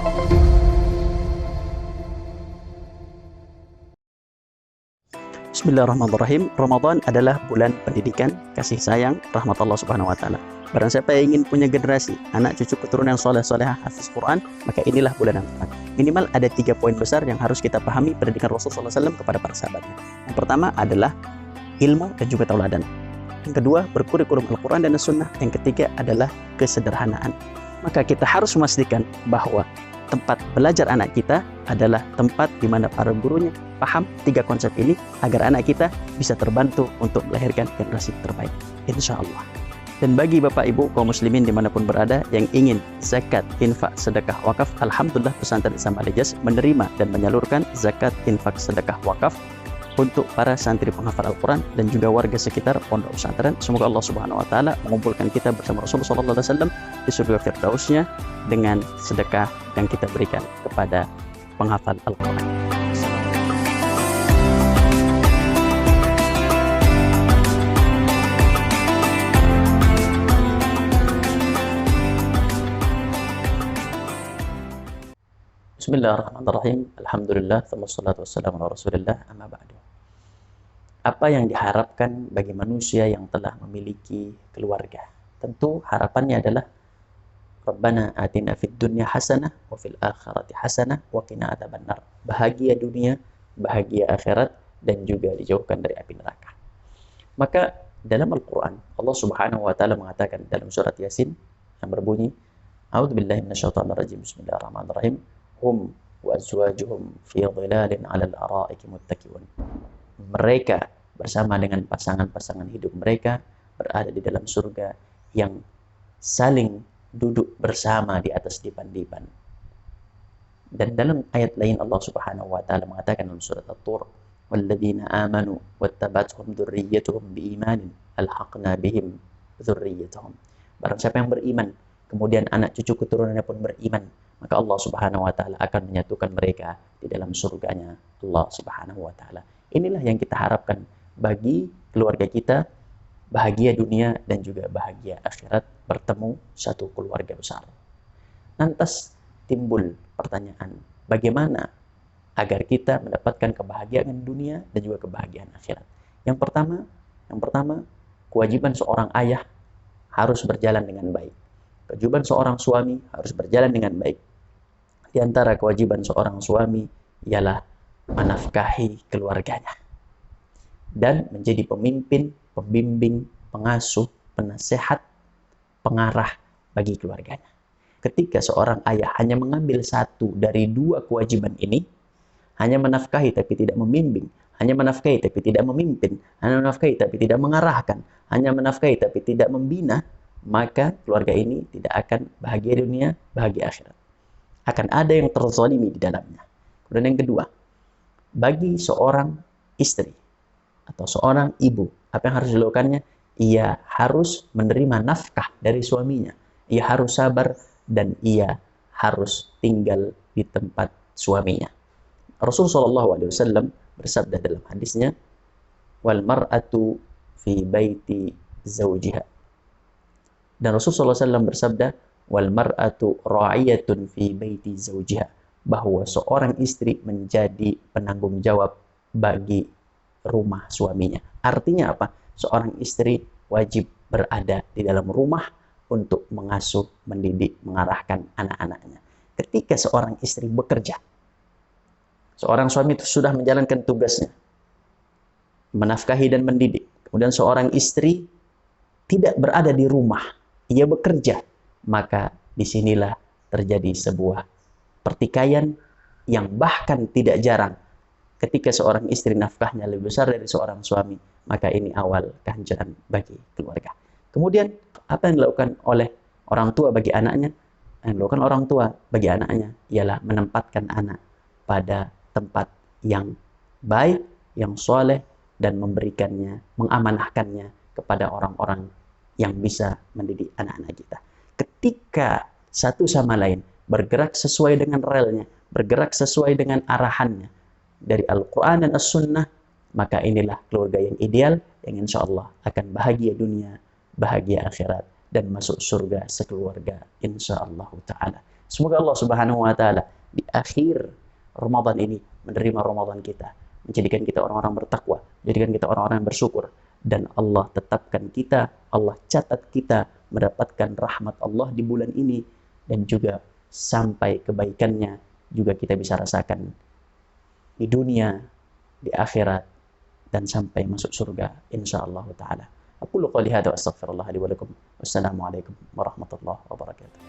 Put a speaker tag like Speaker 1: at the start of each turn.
Speaker 1: Bismillahirrahmanirrahim. Ramadan adalah bulan pendidikan, kasih sayang, rahmat Allah Subhanahu wa taala. Barang siapa yang ingin punya generasi anak cucu keturunan yang soleh-solehah hafiz Quran, maka inilah bulan yang tepat. Minimal ada 3 poin besar yang harus kita pahami pendidikan Rasulullah SAW kepada para sahabatnya. Yang pertama adalah ilmu dan juga tauladan. Yang kedua, berkurikulum Al-Quran dan As-Sunnah. Yang ketiga adalah kesederhanaan. Maka kita harus memastikan bahwa tempat belajar anak kita adalah tempat di mana para gurunya paham 3 konsep ini agar anak kita bisa terbantu untuk melahirkan generasi terbaik, insya Allah. Dan bagi Bapak Ibu kaum muslimin dimanapun berada yang ingin zakat, infak, sedekah, wakaf, alhamdulillah pesantren Ihsan Al Hijaz menerima dan menyalurkan zakat, infak, sedekah, wakaf untuk para santri penghafal Al-Quran dan juga warga sekitar pondok pesantren. Semoga Allah Subhanahu wa taala mengumpulkan kita bersama Rasulullah SAW di surga Firdausnya dengan sedekah yang kita berikan kepada penghafal Al-Quran. Bismillahirrahmanirrahim. Alhamdulillah, wassalatu wassalamu ala Rasulillah, amma ba'du. Apa yang diharapkan bagi manusia yang telah memiliki keluarga? Tentu harapannya adalah Rabbana atina fid dunya hasanah wa fil akhirati hasanah wa qina adzabannar. Bahagia dunia, bahagia akhirat, dan juga dijauhkan dari api neraka. Maka dalam Al-Quran Allah Subhanahu wa taala mengatakan dalam surat Yasin yang berbunyi, A'udzubillahi minasyaitonir rajim. Bismillahirrahmanirrahim. Hum wa azwajuhum fi dhilalin 'alal ara'iki muttaqiun. Mereka bersama dengan pasangan-pasangan hidup mereka berada di dalam surga yang saling duduk bersama di atas dipan-dipan. Dan dalam ayat lain Allah Subhanahu wa taala mengatakan dalam surat At-Tur, walladzina amanu wattaba'atuhum dzurriyyatuhum biimanin alhaqna bihim dzurriyyatuhum. Barang siapa yang beriman, kemudian anak cucu keturunannya pun beriman, maka Allah Subhanahu wa taala akan menyatukan mereka di dalam surganya Allah Subhanahu wa taala. Inilah yang kita harapkan bagi keluarga kita, bahagia dunia dan juga bahagia akhirat, bertemu satu keluarga besar. Lantas timbul pertanyaan, bagaimana agar kita mendapatkan kebahagiaan dunia dan juga kebahagiaan akhirat? Yang pertama, kewajiban seorang ayah harus berjalan dengan baik. Kewajiban seorang suami harus berjalan dengan baik. Di antara kewajiban seorang suami ialah menafkahi keluarganya dan menjadi pemimpin, pembimbing, pengasuh, penasehat, pengarah bagi keluarganya. Ketika seorang ayah hanya mengambil satu dari 2 kewajiban ini, hanya menafkahi tapi tidak membimbing, hanya menafkahi tapi tidak memimpin, hanya menafkahi tapi tidak mengarahkan, hanya menafkahi tapi tidak membina, maka keluarga ini tidak akan bahagia dunia, bahagia akhirat. Akan ada yang terzalimi di dalamnya. Kemudian yang kedua, bagi seorang istri atau seorang ibu, apa yang harus dilakukannya? Ia harus menerima nafkah dari suaminya. Ia harus sabar dan ia harus tinggal di tempat suaminya. Rasulullah SAW bersabda dalam hadisnya, wal mar'atu fi baiti zawjiha. Dan Rasulullah SAW bersabda, wal mar'atu ra'iyatun fi baiti zawjiha, bahwa seorang istri menjadi penanggung jawab bagi rumah suaminya. Artinya apa? Seorang istri wajib berada di dalam rumah untuk mengasuh, mendidik, mengarahkan anak-anaknya. Ketika seorang istri bekerja, seorang suami itu sudah menjalankan tugasnya, menafkahi dan mendidik. Kemudian seorang istri tidak berada di rumah, ia bekerja, maka disinilah terjadi sebuah pertikaian yang bahkan tidak jarang. Ketika seorang istri nafkahnya lebih besar dari seorang suami, maka ini awal kehancuran bagi keluarga. Kemudian apa yang dilakukan oleh orang tua bagi anaknya? Yang dilakukan orang tua bagi anaknya ialah menempatkan anak pada tempat yang baik, yang soleh, dan memberikannya, mengamanahkannya kepada orang-orang yang bisa mendidik anak-anak kita. Ketika satu sama lain bergerak sesuai dengan relnya, bergerak sesuai dengan arahannya dari Al-Quran dan As-Sunnah, maka inilah keluarga yang ideal, yang insya Allah akan bahagia dunia, bahagia akhirat, dan masuk surga sekeluarga insya Allah ta'ala. Semoga Allah Subhanahu wa taala di akhir Ramadan ini menerima Ramadan kita, menjadikan kita orang-orang bertakwa, menjadikan kita orang-orang yang bersyukur, dan Allah tetapkan kita, Allah catat kita mendapatkan rahmat Allah di bulan ini, dan juga sampai kebaikannya juga kita bisa rasakan di dunia, di akhirat, dan sampai masuk surga insyaallah taala. Aqulu qouli hadza wa astaghfirullah li wa lakum. Wassalamu alaikum warahmatullahi wabarakatuh.